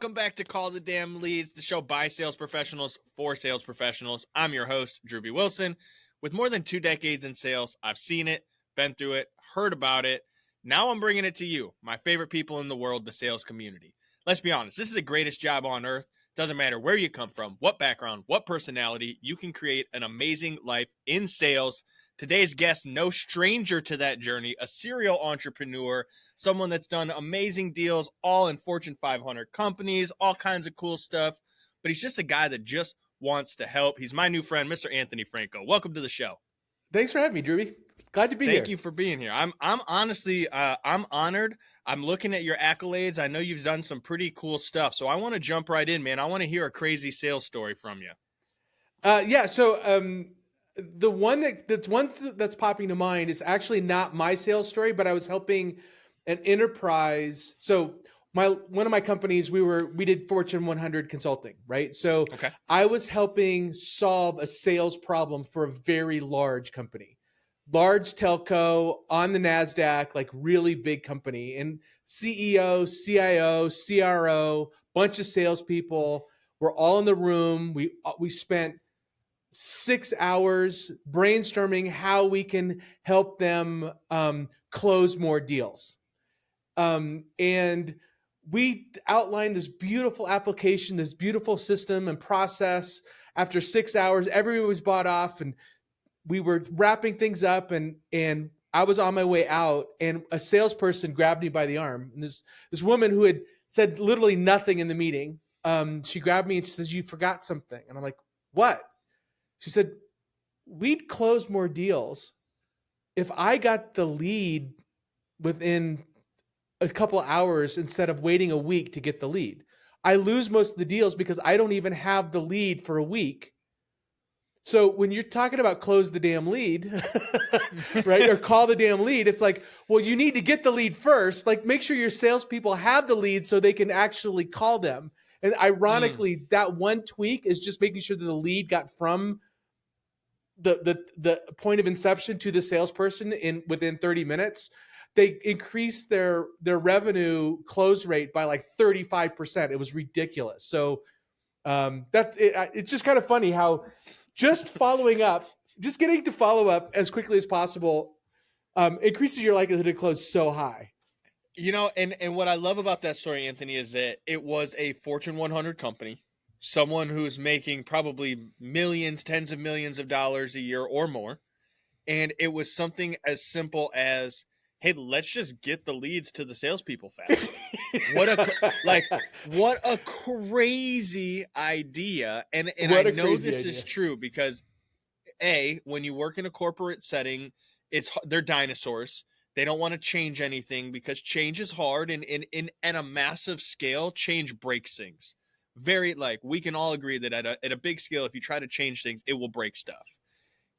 Welcome back to Call the Damn Leads, the show by sales professionals for sales professionals. I'm your host, Drew B. Wilson. With more than 2 decades in sales, I've seen it, been through it, heard about it. Now I'm bringing it to you, my favorite people in the world, the sales community. Let's be honest, this is the greatest job on earth. Doesn't matter where you come from, what background, what personality, you can create an amazing life in sales. Today's guest, no stranger to that journey, a serial entrepreneur, someone that's done amazing deals, all in Fortune 500 companies, all kinds of cool stuff. But he's just a guy that just wants to help. He's my new friend, Mr. Anthony Franco. Welcome to the show. Thanks for having me, Drewby. Glad to be here. Thank you for being here. I'm honestly, I'm honored. I'm looking at your accolades. I know you've done some pretty cool stuff. So I want to jump right in, man. I want to hear a crazy sales story from you. The one that's popping to mind is actually not my sales story, but I was helping an enterprise. So one of my companies, we did Fortune 100 consulting, right? So Okay. I was helping solve a sales problem for a very large company, large telco on the NASDAQ, like really big company, and CEO, CIO, CRO, bunch of salespeople. We're all in the room. We spent 6 hours brainstorming how we can help them close more deals. And we outlined this beautiful application, this beautiful system and process. After 6 hours, everyone was bought off and we were wrapping things up, and I was on my way out, and a salesperson grabbed me by the arm. And this woman who had said literally nothing in the meeting, she grabbed me and she says, "You forgot something." And I'm like, "What?" She said, "We'd close more deals if I got the lead within a couple hours instead of waiting a week to get the lead. I lose most of the deals because I don't even have the lead for a week." So when you're talking about close the damn lead, right, or call the damn lead, it's like, well, you need to get the lead first. Like, make sure your salespeople have the lead so they can actually call them. And ironically, that one tweak is just making sure that the lead got from the point of inception to the salesperson within 30 minutes. They increased their revenue close rate by like 35%. It was ridiculous. So that's it. It's just kind of funny how just getting to follow up as quickly as possible increases your likelihood to close so high. You know, and what I love about that story, Anthony, is that it was a Fortune 100 company, someone who's making probably millions, tens of millions of dollars a year or more. And it was something as simple as, hey, let's just get the leads to the salespeople fast. What a crazy idea. And I know this is true because when you work in a corporate setting, they're dinosaurs. They don't want to change anything because change is hard, and at a massive scale, change breaks things. We can all agree that at a big scale, if you try to change things, it will break stuff.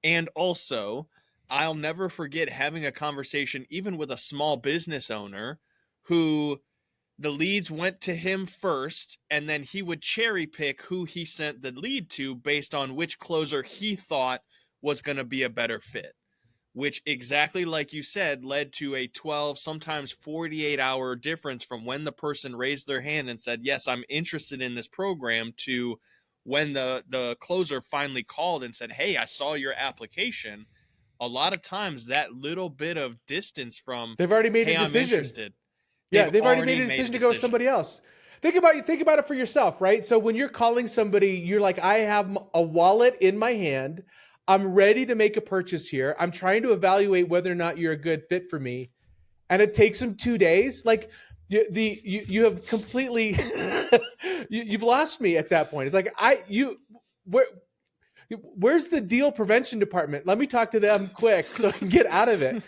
And also, I'll never forget having a conversation even with a small business owner who the leads went to him first, and then he would cherry pick who he sent the lead to based on which closer he thought was going to be a better fit, which, exactly like you said, led to a 12, sometimes 48-hour difference from when the person raised their hand and said, "Yes, I'm interested in this program," to when the closer finally called and said, "Hey, I saw your application." A lot of times that little bit of distance from they've already made a decision. I'm interested. They've already made a decision to go with somebody else. Think about it for yourself, right? So when you're calling somebody, you're like, I have a wallet in my hand. I'm ready to make a purchase here. I'm trying to evaluate whether or not you're a good fit for me. And it takes them 2 days. Like you have completely, you've lost me at that point. It's like, where's the deal prevention department? Let me talk to them quick so I can get out of it.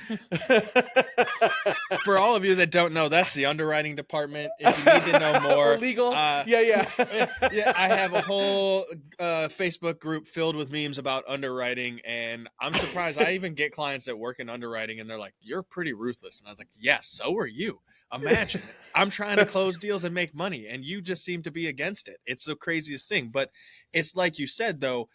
For all of you that don't know, that's the underwriting department. If you need to know more, legal. Yeah. I have a whole Facebook group filled with memes about underwriting, and I'm surprised. I even get clients that work in underwriting, and they're like, "You're pretty ruthless," and I was like, "Yes, so are you." Imagine I'm trying to close deals and make money, and you just seem to be against it. It's the craziest thing. But it's like you said, though.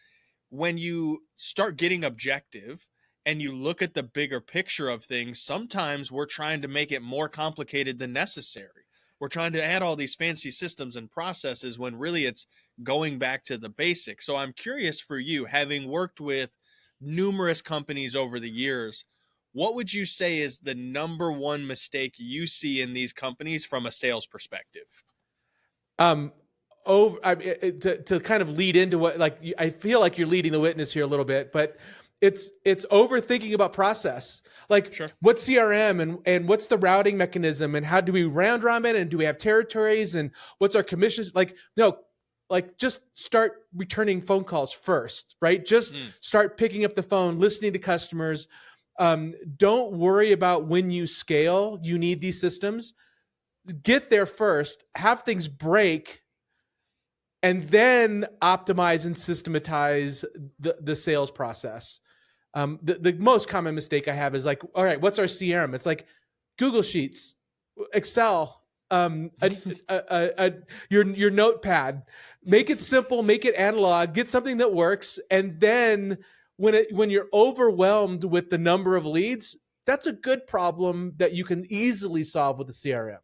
When you start getting objective and you look at the bigger picture of things, sometimes we're trying to make it more complicated than necessary. we're trying to add all these fancy systems and processes when really it's going back to the basics. So I'm curious for you, having worked with numerous companies over the years, what would you say is the number one mistake you see in these companies from a sales perspective? Um, to kind of lead into what, like, I feel like you're leading the witness here a little bit, but it's overthinking about process. Like, Sure. what's CRM, and what's the routing mechanism, and how do we round robin, and do we have territories, and what's our commissions? Like, no, like, just start returning phone calls first, right? Just Mm. start picking up the phone, listening to customers. Don't worry about when you scale. You need these systems. Get there first, have things break, and then optimize and systematize the sales process. The most common mistake I have is like, all right, what's our CRM? It's like Google Sheets, Excel, your notepad. Make it simple, make it analog, get something that works, and then when you're overwhelmed with the number of leads, that's a good problem that you can easily solve with the CRM.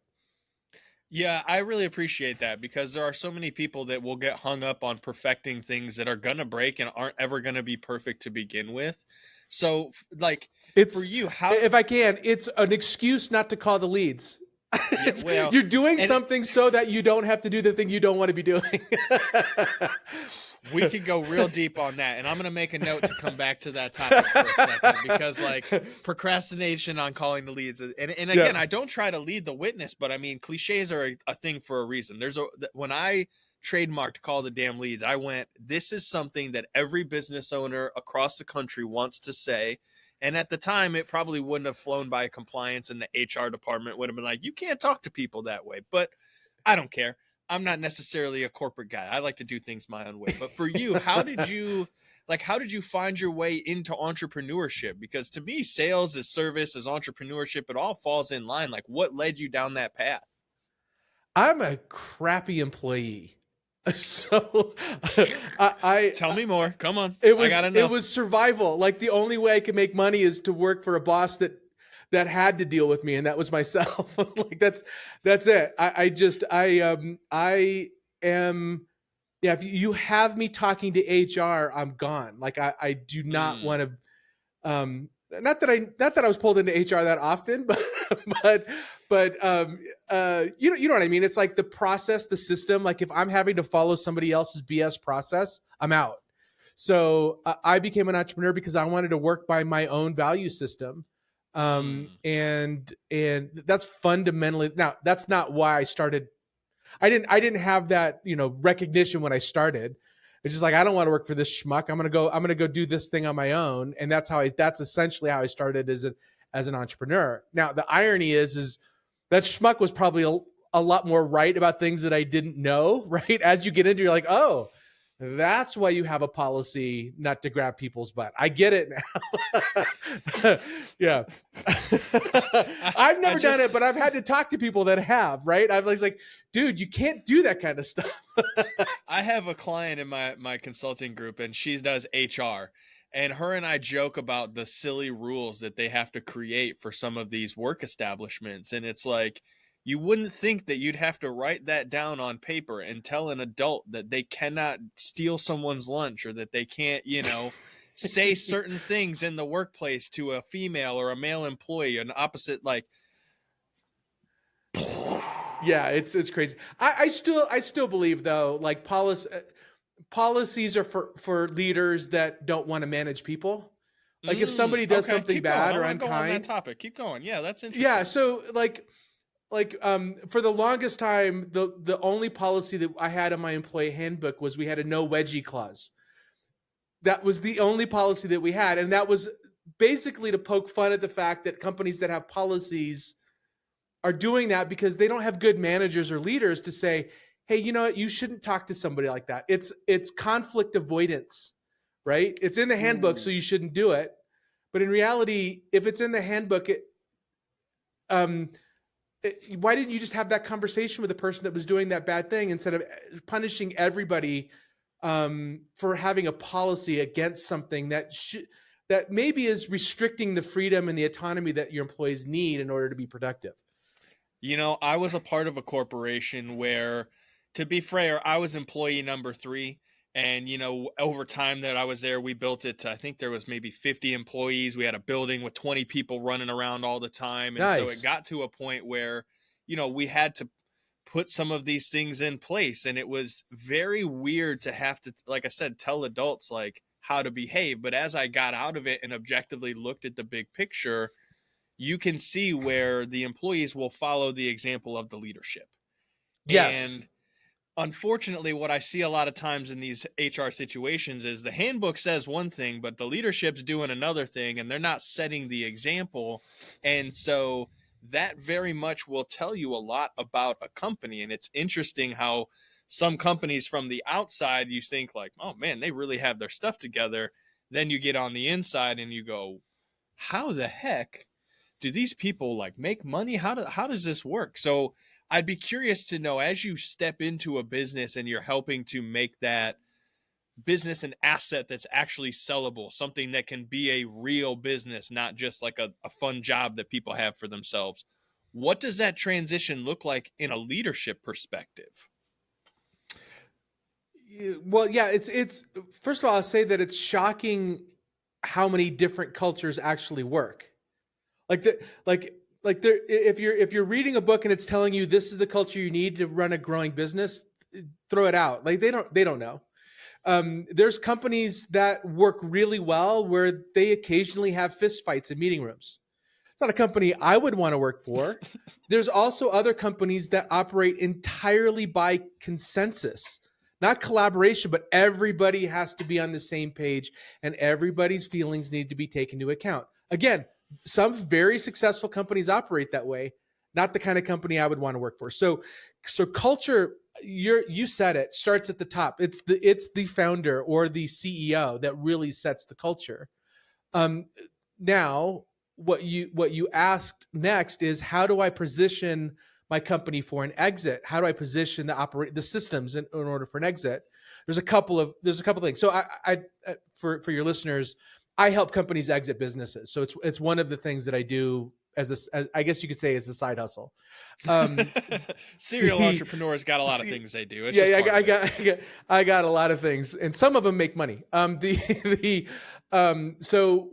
Yeah, I really appreciate that because there are so many people that will get hung up on perfecting things that are going to break and aren't ever going to be perfect to begin with. So, like, for It's, you, how, if I can, it's an excuse not to call the leads. yeah, well, You're doing and something so that you don't have to do the thing you don't want to be doing. we could go real deep on that. And I'm going to make a note to come back to that topic for a second because, like, procrastination on calling the leads. And again, Yeah. I don't try to lead the witness, but I mean, cliches are a thing for a reason. When I trademarked call the damn leads, I went, this is something that every business owner across the country wants to say. And at the time, it probably wouldn't have flown by compliance, and the HR department would have been like, you can't talk to people that way. But I don't care. I'm not necessarily a corporate guy. I like to do things my own way. But for you, how did you find your way into entrepreneurship? Because to me, sales is service, is entrepreneurship. It all falls in line. Like, what led you down that path? I'm a crappy employee. So I Tell me more. Come on. it I was gotta it know. was survival. Like, the only way I could make money is to work for a boss that had to deal with me, and that was myself. Like, that's it. I am, yeah, if you have me talking to HR, I'm gone. Like, I do not Mm. want to, not that I was pulled into HR that often, but but you know what I mean? It's like the process, the system. Like, if I'm having to follow somebody else's BS process, I'm out. So I became an entrepreneur because I wanted to work by my own value system. Mm. And that's fundamentally, now that's not why I started. I didn't have that, recognition when I started. It's just like, I don't want to work for this schmuck. I'm gonna go do this thing on my own. And that's essentially how I started as an entrepreneur. Now, the irony is that schmuck was probably a lot more right about things that I didn't know, right? As you get into, you're like, oh, that's why you have a policy not to grab people's butt. I get it now. Yeah. I, I've I never done it, just but I've had to talk to people that have, right? I've like, dude, you can't do that kind of stuff. I have a client in my consulting group, and she does HR, and her and I joke about the silly rules that they have to create for some of these work establishments, and it's like, you wouldn't think that you'd have to write that down on paper and tell an adult that they cannot steal someone's lunch, or that they can't, say certain things in the workplace to a female or a male employee, an opposite, like. Yeah, it's crazy. I still believe, though, like, policies are for leaders that don't want to manage people. Like, if somebody does Okay, something keep going. bad I or want to go on that unkind, topic. Keep going. Yeah, that's yeah. interesting. So, for the longest time, the only policy that I had in my employee handbook was we had a no wedgie clause. That was the only policy that we had, and that was basically to poke fun at the fact that companies that have policies are doing that because they don't have good managers or leaders to say, hey, you know what, you shouldn't talk to somebody like that. It's conflict avoidance, right? It's in the handbook, so Ooh. you shouldn't do it. But in reality, if it's in the handbook, um, why didn't you just have that conversation with the person that was doing that bad thing, instead of punishing everybody for having a policy against something that maybe is restricting the freedom and the autonomy that your employees need in order to be productive? I was a part of a corporation where, to be fair, I was employee number three. And, over time that I was there, we built it to, I think there was maybe 50 employees. We had a building with 20 people running around all the time. And so it Nice. got to a point where, we had to put some of these things in place. And it was very weird to have to, like I said, tell adults like how to behave. But as I got out of it and objectively looked at the big picture, you can see where the employees will follow the example of the leadership. Yes. And unfortunately, what I see a lot of times in these HR situations is the handbook says one thing, but the leadership's doing another thing, and they're not setting the example. And so that very much will tell you a lot about a company. And it's interesting how some companies from the outside, you think like, oh man, they really have their stuff together. Then you get on the inside and you go, how the heck do these people like make money? How does this work? So I'd be curious to know, as you step into a business and you're helping to make that business an asset that's actually sellable, something that can be a real business, not just like a fun job that people have for themselves. What does that transition look like in a leadership perspective? Well, yeah, it's first of all, I'll say that it's shocking how many different cultures actually work. Like the like there if you're reading a book and it's telling you this is the culture you need to run a growing business, throw it out. Like they don't know. There's companies that work really well where they occasionally have fist fights in meeting rooms. It's not a company I would want to work for. There's also other companies that operate entirely by consensus, not collaboration, but everybody has to be on the same page and everybody's feelings need to be taken into account. Again, some very successful companies operate that way, not the kind of company I would want to work for. So culture, you said it, starts at the top. It's the founder or the CEO that really sets the culture. Um, Now, what you asked next is how do I position my company for an exit? How do I position the systems in order for an exit? There's a couple things. So for your listeners, I help companies exit businesses. So it's one of the things that I do as I guess you could say as a side hustle. Um, Serial the entrepreneurs got a lot of things they do. It's yeah, just yeah, part of it. I got a lot of things, and some of them make money. The so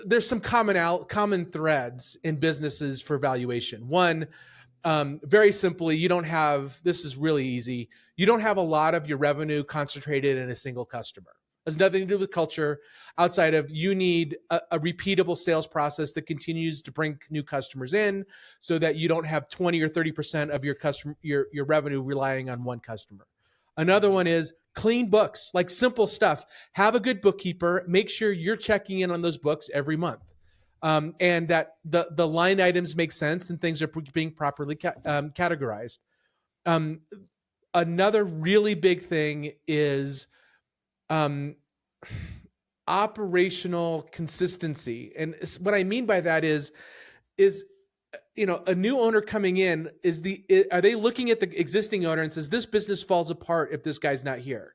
there's some common threads in businesses for valuation. One, very simply, you don't have. This is really easy. You don't have a lot of your revenue concentrated in a single customer. It has nothing to do with culture. Outside of you need a repeatable sales process that continues to bring new customers in, so that you don't have 20 or 30% of your revenue relying on one customer. Another Mhm. one is clean books, like simple stuff. Have a good bookkeeper. Make sure you're checking in on those books every month, and that the line items make sense and things are being properly categorized. Um, Another really big thing is um, operational consistency, and what I mean by that is a new owner coming in are they looking at the existing owner and says this business falls apart if this guy's not here,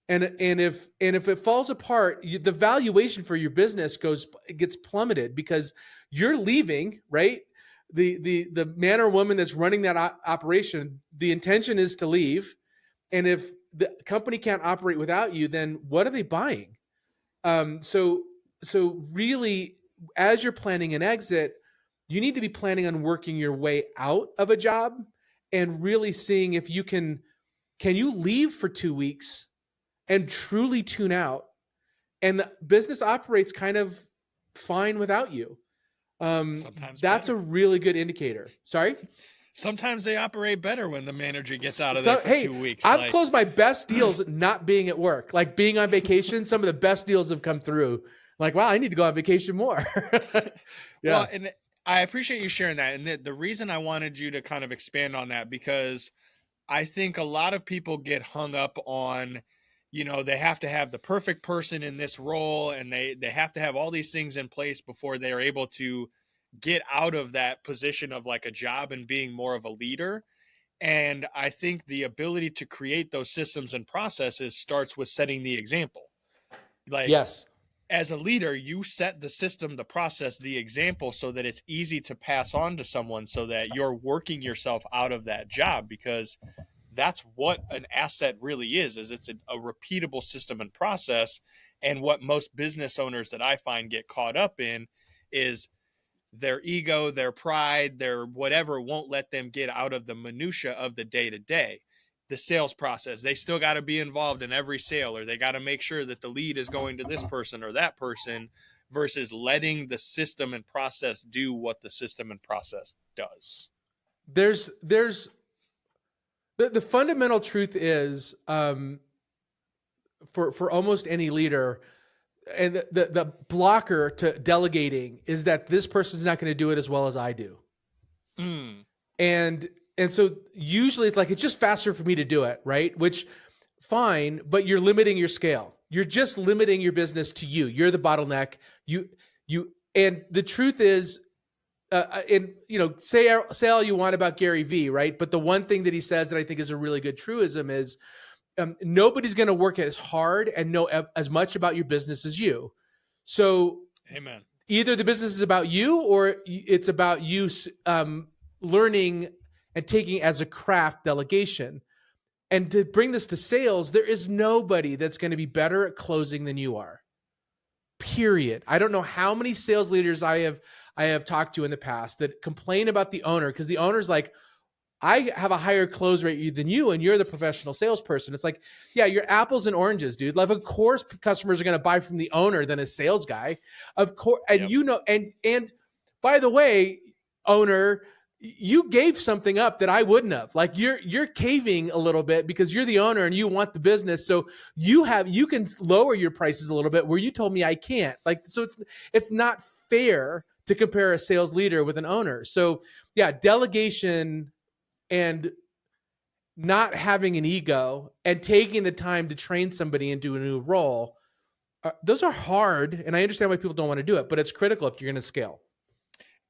and if it falls apart, the valuation for your business gets plummeted because you're leaving, right? The man or woman that's running that operation, the intention is to leave, and if the company can't operate without you, then what are they buying? So really, as you're planning an exit, you need to be planning on working your way out of a job and really seeing if can you leave for 2 weeks and truly tune out, and the business operates kind of fine without you. Sometimes That's a better. really good indicator. Sorry. Sometimes they operate better when the manager gets out of there So for hey, 2 weeks. I've Like, closed my best deals not being at work, like being on vacation. Some of the best deals have come through. Like, wow, I need to go on vacation more. well, Yeah. and I appreciate you sharing that. And the reason I wanted you to kind of expand on that, because I think a lot of people get hung up on, they have to have the perfect person in this role, and they have to have all these things in place before they are able to get out of that position of like a job and being more of a leader. And I think the ability to create those systems and processes starts with setting the example. Like, Yes. as a leader, you set the system, the process, the example so that it's easy to pass on to someone so that you're working yourself out of that job, because that's what an asset really is it's a repeatable system and process. And what most business owners that I find get caught up in is their ego, their pride, their whatever won't let them get out of the minutia of the day to day. The sales process, they still got to be involved in every sale, or they got to make sure that the lead is going to this person or that person, versus letting the system and process do what the system and process does. There's the fundamental truth is, for almost any leader, and the blocker to delegating is that this person's not going to do it as well as I do. Mm. And so usually it's like, it's just faster for me to do it, right? Which, fine, but you're limiting your scale. You're just limiting your business to you. You're the bottleneck. And the truth is, and say all you want about Gary Vee, right? But the one thing that he says that I think is a really good truism is, nobody's going to work as hard and know as much about your business as you. So, Amen. Either the business is about you, or it's about you learning and taking as a craft delegation. And to bring this to sales, there is nobody that's going to be better at closing than you are. Period. I don't know how many sales leaders I have talked to in the past that complain about the owner, because the owner's like, I have a higher close rate than you, and you're the professional salesperson. It's like, yeah, you're apples and oranges, dude. Like, of course, customers are going to buy from the owner than a sales guy, of course. And Yep. and by the way, owner, you gave something up that I wouldn't have. Like, you're caving a little bit because you're the owner and you want the business, so you can lower your prices a little bit where you told me I can't. Like, so it's not fair to compare a sales leader with an owner. So yeah, delegation and not having an ego and taking the time to train somebody into a new role, those are hard. And I understand why people don't want to do it, but it's critical if you're going to scale.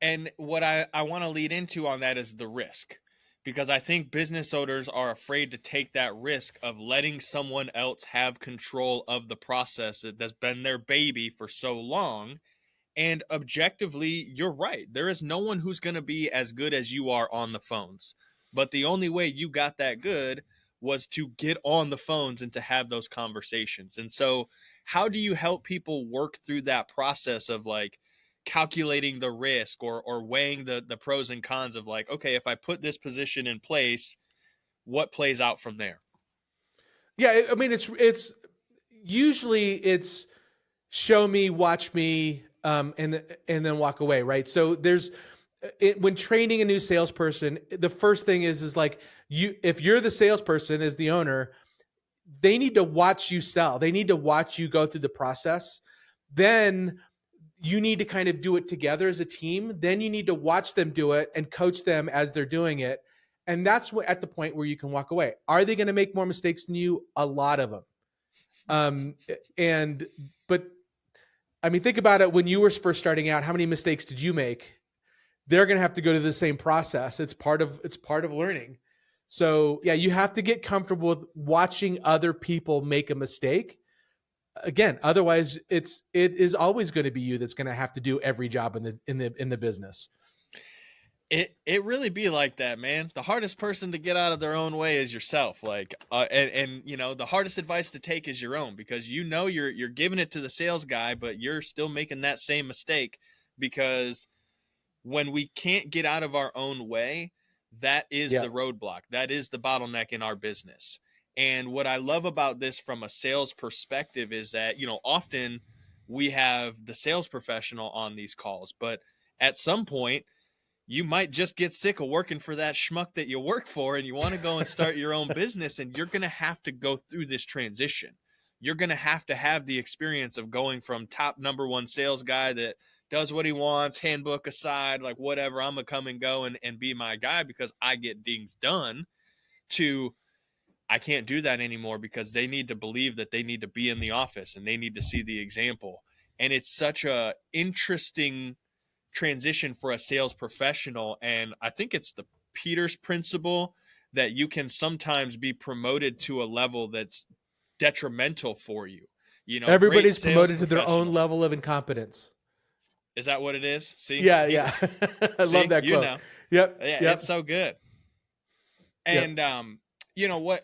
And what I want to lead into on that is the risk, because I think business owners are afraid to take that risk of letting someone else have control of the process that's been their baby for so long. And objectively, you're right. There is no one who's going to be as good as you are on the phones. But the only way you got that good was to get on the phones and to have those conversations. And so, how do you help people work through that process of like calculating the risk, or weighing the pros and cons of like, okay, if I put this position in place, what plays out from there? Yeah. I mean, it's usually it's show me, watch me, and then walk away. Right. So when training a new salesperson, the first thing is like, if you're the salesperson as the owner, they need to watch you sell. They need to watch you go through the process. Then you need to kind of do it together as a team. Then you need to watch them do it and coach them as they're doing it. And that's at the point where you can walk away. Are they going to make more mistakes than you? A lot of them. But I mean, think about it. When you were first starting out, how many mistakes did you make? They're going to have to go to the same process. It's part of learning. So yeah, you have to get comfortable with watching other people make a mistake. Again, otherwise it is always going to be you that's going to have to do every job in the business. It really be like that, man. The hardest person to get out of their own way is yourself. Like, and the hardest advice to take is your own, because you're giving it to the sales guy, but you're still making that same mistake. Because when we can't get out of our own way, that is Yeah. the roadblock. That is the bottleneck in our business. And what I love about this from a sales perspective is that, often we have the sales professional on these calls, but at some point, you might just get sick of working for that schmuck that you work for, and you want to go and start your own business, and you're going to have to go through this transition. You're going to have the experience of going from top number one sales guy that does what he wants, handbook aside, like whatever, I'm going to come and go and be my guy because I get things done, to I can't do that anymore because they need to believe that they need to be in the office and they need to see the example. And it's such a interesting transition for a sales professional. And I think it's the Peters principle that you can sometimes be promoted to a level that's detrimental for you. Great Everybody's sales promoted to their own professionals. level of incompetence. Is that what it is? See, Yeah, yeah. I love see, that quote. know, Yep, yeah, it's yep, so good. yep. And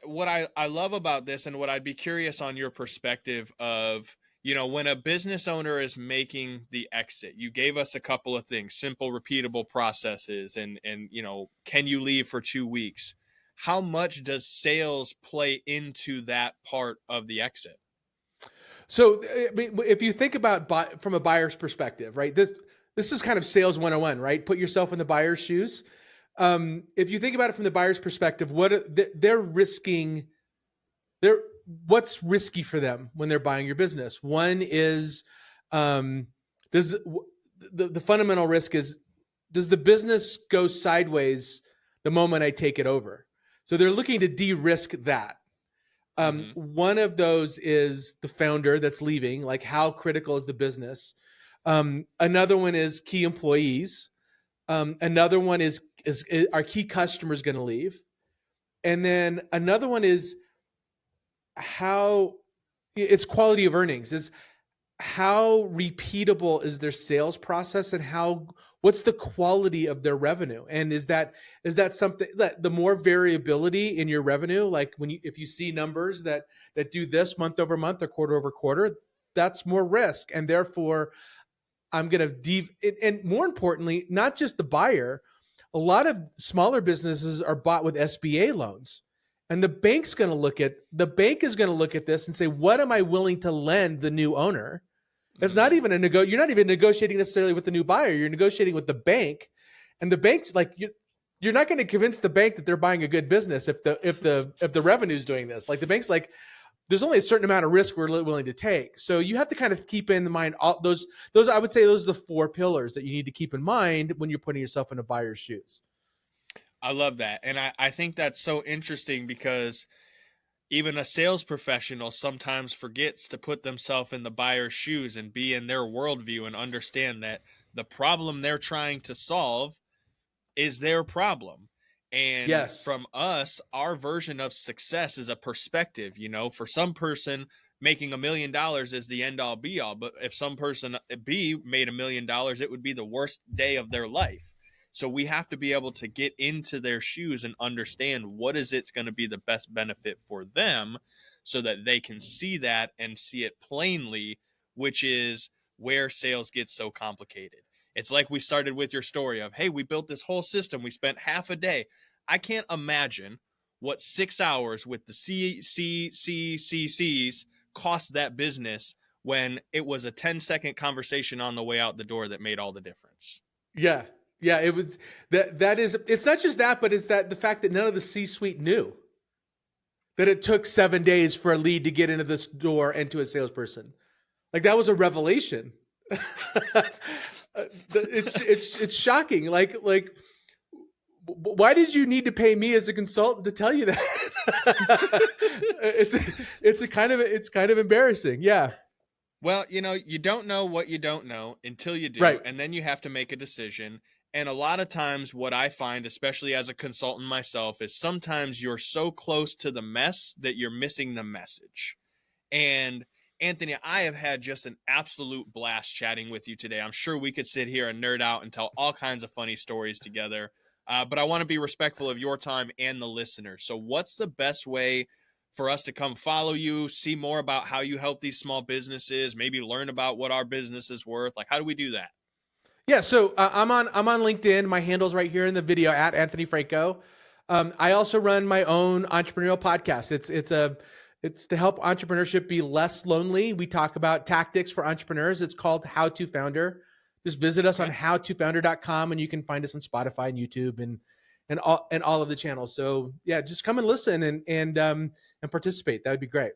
what I love about this, and what I'd be curious on your perspective of, when a business owner is making the exit, you gave us a couple of things: simple, repeatable processes, and can you leave for 2 weeks? How much does sales play into that part of the exit? So if you think about from a buyer's perspective, right? This is kind of sales 101, right? Put yourself in the buyer's shoes. If you think about it from the buyer's perspective, they're risking, they're what's risky for them when they're buying your business. One is, does the fundamental risk is, does the business go sideways the moment I take it over? So they're looking to de-risk that. Mm-hmm. One of those is the founder that's leaving, like how critical is the business? Another one is key employees. Another one is our key customers going to leave? And then another one is how it's quality of earnings, is how repeatable is their sales process, and what's the quality of their revenue, and is that something that the more variability in your revenue, like if you see numbers that do this month over month or quarter over quarter, that's more risk, and therefore I'm going to and more importantly, not just the buyer. A lot of smaller businesses are bought with SBA loans. And the bank is going to look at this and say, what am I willing to lend the new owner? It's not Mm. even you're not even negotiating necessarily with the new buyer. You're negotiating with the bank. And the bank's like, you're not going to convince the bank that they're buying a good business if the revenue's doing this. Like the bank's like, there's only a certain amount of risk we're willing to take. So you have to kind of keep in mind all those. I would say those are the 4 pillars that you need to keep in mind when you're putting yourself in a buyer's shoes. I love that. And I think that's so interesting because even a sales professional sometimes forgets to put themselves in the buyer's shoes and be in their worldview and understand that the problem they're trying to solve is their problem. And Yes. from us, our version of success is a perspective. For some person, making $1 million is the end all be all. But if some person B made $1 million, it would be the worst day of their life. So we have to be able to get into their shoes and understand what is it's going to be the best benefit for them, so that they can see that and see it plainly, which is where sales gets so complicated. It's like we started with your story of, hey, we built this whole system. We spent half a day. I can't imagine what 6 hours with the CCCCCs cost that business when it was a 10-second conversation on the way out the door that made all the difference. Yeah. Yeah. It was that is, it's not just that, but it's that the fact that none of the C-suite knew that it took 7 days for a lead to get into this door and to a salesperson. Like that was a revelation. It's shocking. Like why did you need to pay me as a consultant to tell you that? it's kind of embarrassing. Yeah. Well, you don't know what you don't know until you do, Right. and then you have to make a decision. And a lot of times, what I find, especially as a consultant myself, is sometimes you're so close to the mess that you're missing the message. And Anthony, I have had just an absolute blast chatting with you today. I'm sure we could sit here and nerd out and tell all kinds of funny stories together. But I want to be respectful of your time and the listeners. So, what's the best way for us to come follow you, see more about how you help these small businesses, maybe learn about what our business is worth? Like, how do we do that? Yeah. So I'm on LinkedIn. My handle's right here in the video at Anthony Franco. I also run my own entrepreneurial podcast. It's to help entrepreneurship be less lonely. We talk about tactics for entrepreneurs. It's called How to Founder. Just visit us on Okay. howtofounder.com, and you can find us on Spotify and YouTube and all of the channels. So yeah, just come and listen and participate. That would be great.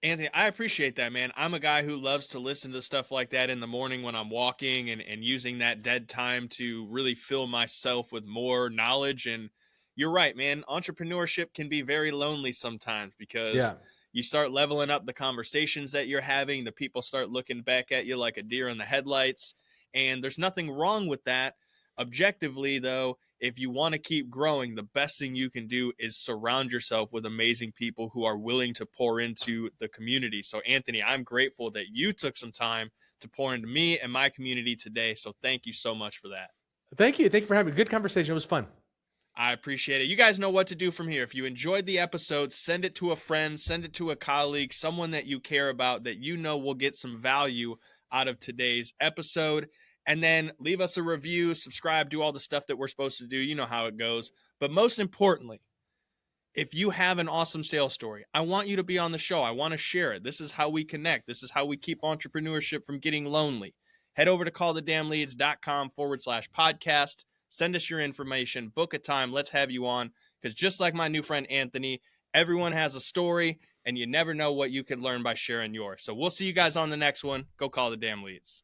Anthony, I appreciate that, man. I'm a guy who loves to listen to stuff like that in the morning when I'm walking, and using that dead time to really fill myself with more knowledge. And you're right, man. Entrepreneurship can be very lonely sometimes because Yeah. you start leveling up the conversations that you're having. The people start looking back at you like a deer in the headlights. And there's nothing wrong with that. Objectively, though, if you want to keep growing, the best thing you can do is surround yourself with amazing people who are willing to pour into the community. So, Anthony, I'm grateful that you took some time to pour into me and my community today. So thank you so much for that. Thank you. Thank you for having a good conversation. It was fun. I appreciate it. You guys know what to do from here. If you enjoyed the episode, send it to a friend, send it to a colleague, someone that you care about that you know will get some value out of today's episode. And then leave us a review, subscribe, do all the stuff that we're supposed to do. You know how it goes. But most importantly, if you have an awesome sales story, I want you to be on the show. I want to share it. This is how we connect. This is how we keep entrepreneurship from getting lonely. Head over to callthedamnleads.com/podcast. Send us your information, book a time. Let's have you on. Because just like my new friend Anthony, everyone has a story, and you never know what you could learn by sharing yours. So we'll see you guys on the next one. Go call the damn leads.